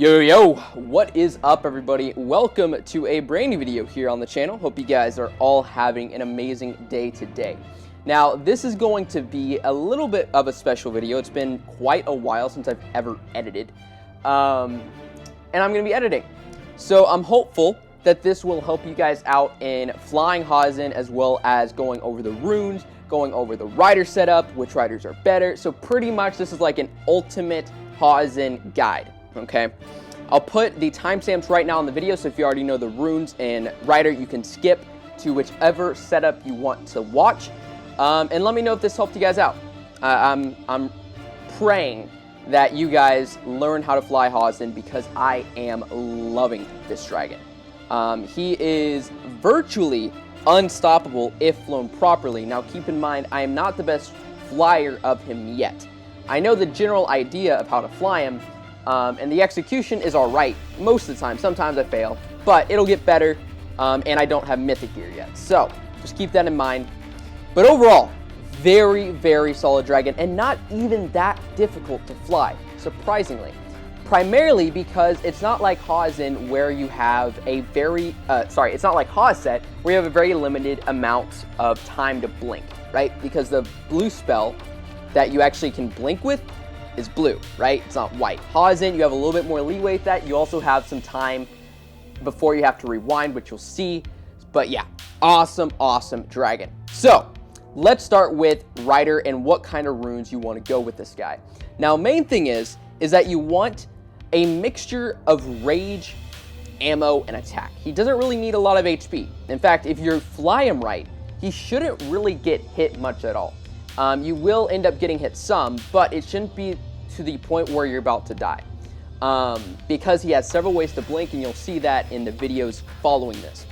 Yo, what is up, everybody? Welcome to a brand new video here on the channel. Hope you guys are all having an amazing day today. Now, this is going to be a little bit of a special video. It's been quite a while since I've ever edited, and I'm going to be editing. So I'm hopeful that this will help you guys out in flying Hauhezen, as well as going over the runes, going over the rider setup, which riders are better. So pretty much this is like an ultimate Hauhezen guide. Okay, I'll put the timestamps right now in the video, so if you already know the runes and rider, you can skip to whichever setup you want to watch, and let me know if this helped you guys out. I'm praying that you guys learn how to fly Hauhezen, because I am loving this dragon. He is virtually unstoppable if flown properly. Now keep in mind, I am not the best flyer of him yet. I know the general idea of how to fly him, and the execution is alright most of the time. Sometimes I fail, but it'll get better, and I don't have mythic gear yet. So, just keep that in mind. But overall, very, very solid dragon, and not even that difficult to fly, surprisingly. Primarily because it's not like Hauhezen where you have a very, it's not like Hauhezen where you have a very limited amount of time to blink, right? Because the blue spell that you actually can blink with is blue, right? It's not white. Hauhezen, you have a little bit more leeway with that. You also have some time before you have to rewind, which you'll see. But yeah, awesome, awesome dragon. So let's start with rider and what kind of runes you want to go with this guy. Now, main thing is that you want a mixture of rage, ammo, and attack. He doesn't really need a lot of HP. In fact, if you fly him right, he shouldn't really get hit much at all. You will end up getting hit some, but it shouldn't be to the point where you're about to die. Because he has several ways to blink, and you'll see that in the videos following this.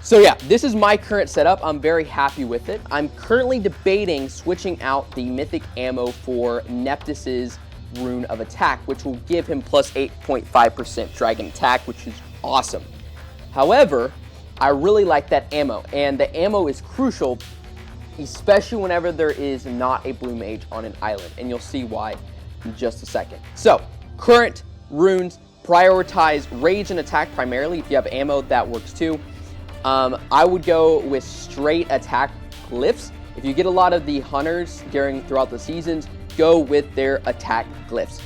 So yeah, this is my current setup. I'm very happy with it. I'm currently debating switching out the mythic ammo for Neptus's rune of attack, which will give him plus 8.5% dragon attack, which is awesome. However, I really like that ammo, and the ammo is crucial, especially whenever there is not a blue mage on an island, and you'll see why in just a second. So, current runes, prioritize rage and attack primarily. If you have ammo, that works too. I would go with straight attack glyphs. If you get a lot of the hunters throughout the seasons, go with their attack glyphs.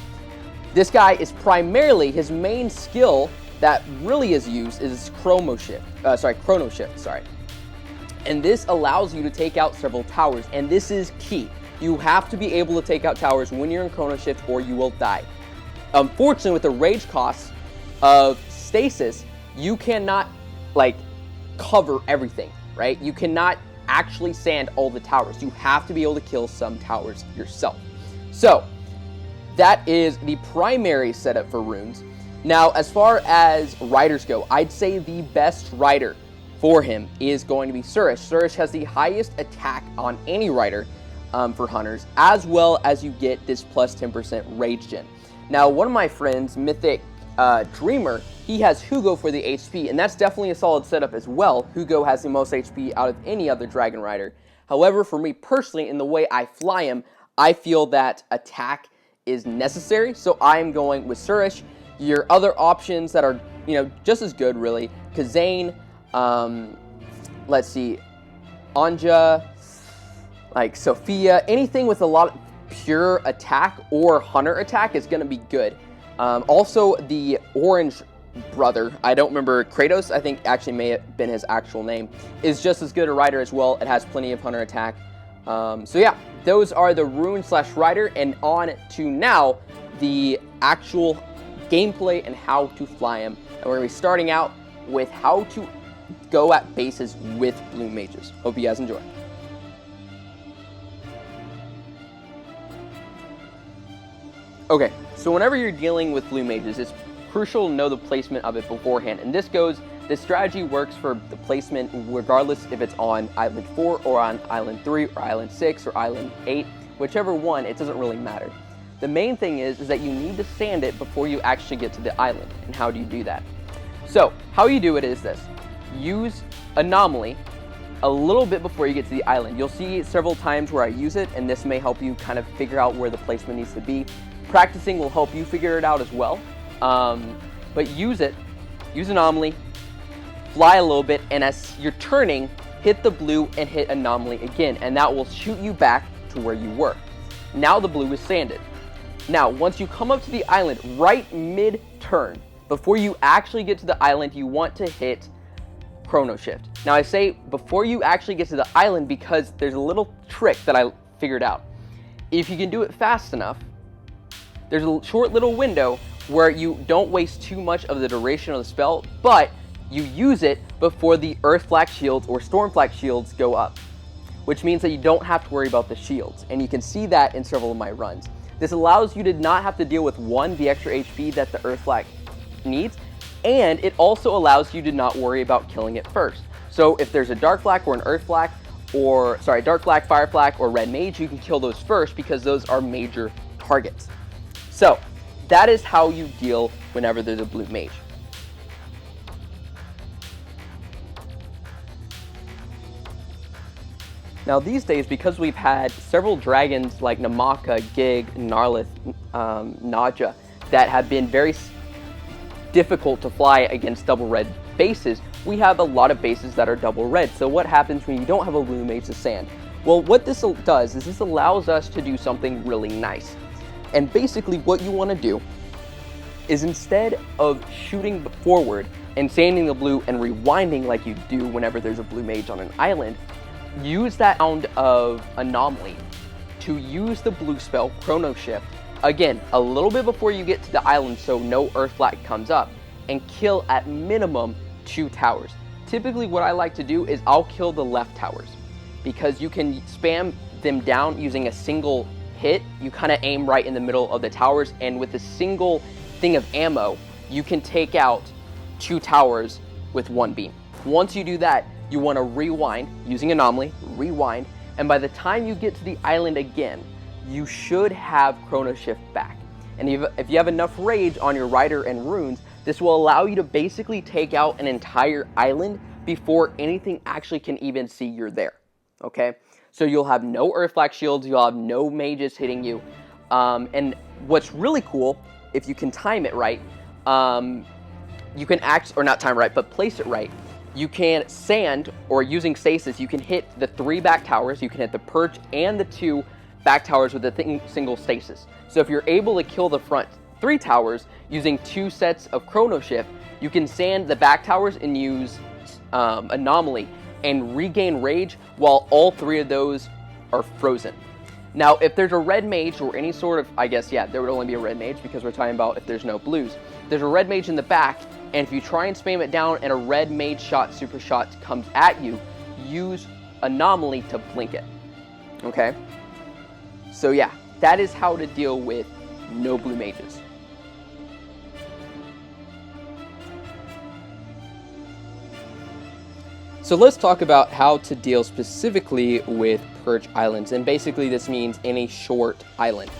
This guy is primarily, his main skill that really is used is chrono shift. And this allows you to take out several towers, and this is key. You have to be able to take out towers when you're in chrono shift, or you will die. Unfortunately, with the rage costs of stasis, you cannot cover everything, right? You cannot actually sand all the towers. You have to be able to kill some towers yourself. So that is the primary setup for runes. Now, as far as riders go, I'd say the best rider for him is going to be Surish. Surish has the highest attack on any rider for hunters, as well as you get this plus 10% rage gen. Now, one of my friends, Mythic Dreamer, he has Hugo for the HP, and that's definitely a solid setup as well. Hugo has the most HP out of any other dragon rider. However, for me personally, in the way I fly him, I feel that attack is necessary, so I'm going with Surish. Your other options that are, just as good, really, Kazane, let's see, Anja, Sophia, anything with a lot of pure attack or hunter attack is going to be good. Also, the orange brother, I don't remember, Kratos, I think actually may have been his actual name, is just as good a rider as well. It has plenty of hunter attack. So yeah, those are the rune / rider, and on to now the actual gameplay and how to fly him. And we're going to be starting out with how to go at bases with blue mages. Hope you guys enjoy. Okay, so whenever you're dealing with blue mages, it's crucial to know the placement of it beforehand. And this strategy works for the placement regardless if it's on Island 4 or on Island 3 or Island 6 or Island 8. Whichever one, it doesn't really matter. The main thing is that you need to sand it before you actually get to the island. And how do you do that? So, how you do it is this. Use Anomaly a little bit before you get to the island. You'll see several times where I use it, and this may help you kind of figure out where the placement needs to be. Practicing will help you figure it out as well. But use Anomaly, fly a little bit, and as you're turning, hit the blue and hit Anomaly again, and that will shoot you back to where you were. Now the blue is sanded. Now, once you come up to the island, right mid-turn, before you actually get to the island, you want to hit Chrono Shift. Now, I say before you actually get to the island because there's a little trick that I figured out. If you can do it fast enough, there's a short little window where you don't waste too much of the duration of the spell, but you use it before the Earth Flak shields or Storm Flak shields go up, which means that you don't have to worry about the shields, and you can see that in several of my runs. This allows you to not have to deal with the extra HP that the Earth Flak needs, and it also allows you to not worry about killing it first. So if there's a Dark Flak or an Earth Flak, Dark Flak, Fire Flak, or Red Mage, you can kill those first because those are major targets. So that is how you deal whenever there's a blue mage. Now these days, because we've had several dragons like Namaka, Gig, Gnarlith, Naja, that have been very difficult to fly against double red bases, we have a lot of bases that are double red. So what happens when you don't have a blue mage to sand? Well, what this does is this allows us to do something really nice. And basically what you want to do is, instead of shooting forward and sanding the blue and rewinding like you do whenever there's a blue mage on an island, use that round of Anomaly to use the blue spell, Chrono Shift, again, a little bit before you get to the island so no Earth Flak comes up, and kill at minimum 2 towers. Typically what I like to do is I'll kill the left towers, because you can spam them down using a single hit. You kind of aim right in the middle of the towers, and with a single thing of ammo, you can take out 2 towers with 1 beam. Once you do that, you want to rewind, using Anomaly, rewind, and by the time you get to the island again, you should have Chrono Shift back. And if you have enough rage on your Rider and runes, this will allow you to basically take out an entire island before anything actually can even see you're there, okay? So you'll have no Earth Flak shields, you'll have no mages hitting you, and what's really cool, if you can time it right, you can not time it right, but place it right, you can sand, or using stasis, you can hit the 3 back towers, you can hit the perch and the 2 back towers with a single stasis. So if you're able to kill the front 3 towers using 2 sets of Chrono Shift, you can sand the back towers and use Anomaly and regain rage while all 3 of those are frozen. Now, if there's a red mage or any sort of, I guess, yeah, there would only be a red mage because we're talking about if there's no blues. There's a red mage in the back, and if you try and spam it down and a red mage shot, super shot comes at you, use Anomaly to blink it, okay? So yeah, that is how to deal with no blue mages. So let's talk about how to deal specifically with perch islands, and basically this means any short island.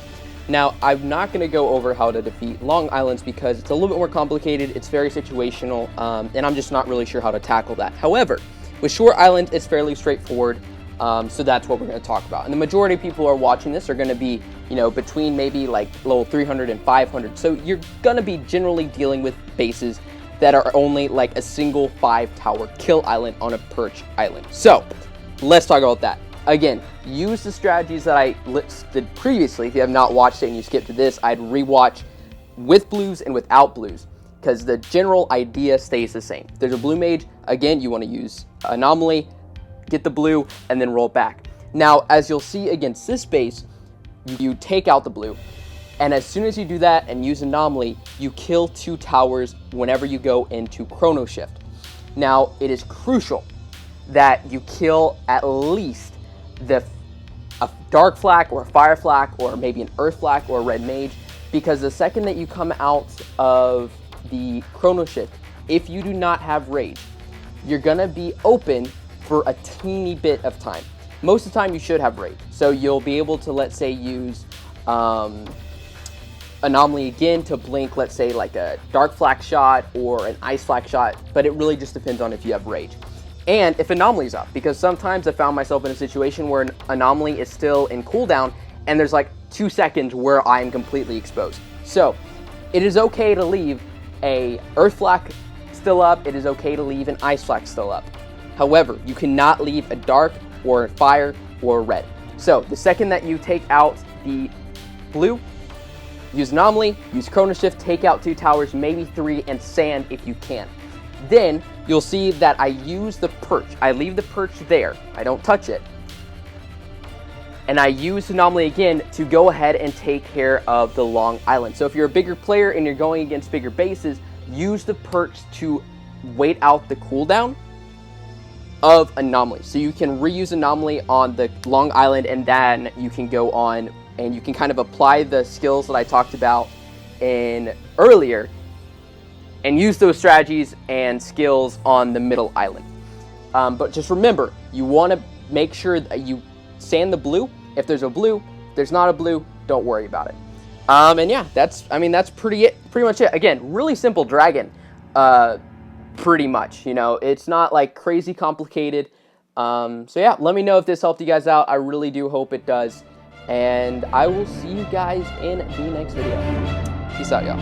Now, I'm not going to go over how to defeat long islands because it's a little bit more complicated, it's very situational, and I'm just not really sure how to tackle that. However, with short islands, it's fairly straightforward, so that's what we're going to talk about. And the majority of people who are watching this are going to be, you know, between maybe like level 300 and 500, so you're going to be generally dealing with bases that are only like a single 5-tower kill island on a perch island. So, let's talk about that. Again, use the strategies that I listed previously. If you have not watched it and you skipped to this, I'd rewatch with blues and without blues, because the general idea stays the same. If there's a blue mage, again, you want to use Anomaly, get the blue, and then roll back. Now, as you'll see against this base, you take out the blue, and as soon as you do that and use Anomaly, you kill 2 towers whenever you go into Chrono Shift. Now, it is crucial that you kill at least a Dark Flak or a Fire Flak or maybe an Earth Flak or a Red Mage, because the second that you come out of the Chrono Shift, if you do not have rage, you're gonna be open for a teeny bit of time. Most of the time you should have rage, so you'll be able to, let's say, use Anomaly again to blink, let's say, like a Dark Flak shot or an Ice Flak shot, but it really just depends on if you have rage. And if Anomaly's up, because sometimes I found myself in a situation where an Anomaly is still in cooldown and there's like 2 seconds where I'm completely exposed. So It is okay to leave a earth flag still up. It is okay to leave an ice flag still up. However, you cannot leave a dark or a fire or a red. So the second that you take out the blue, use anomaly, use Chrono Shift, take out 2 towers, maybe 3, and sand if you can. Then you'll see that I use the perch. I leave the perch there. I don't touch it. And I use anomaly again to go ahead and take care of the long island. So if you're a bigger player and you're going against bigger bases, use the perch to wait out the cooldown of anomaly. So you can reuse anomaly on the long island, and then you can go on and you can kind of apply the skills that I talked about in earlier and use those strategies and skills on the middle island. But just remember, you want to make sure that you sand the blue. If there's a blue, if there's not a blue, don't worry about it. And yeah, that's pretty much it. Again, really simple dragon, pretty much. You know, it's not like crazy complicated. So yeah, let me know if this helped you guys out. I really do hope it does. And I will see you guys in the next video. Peace out, y'all.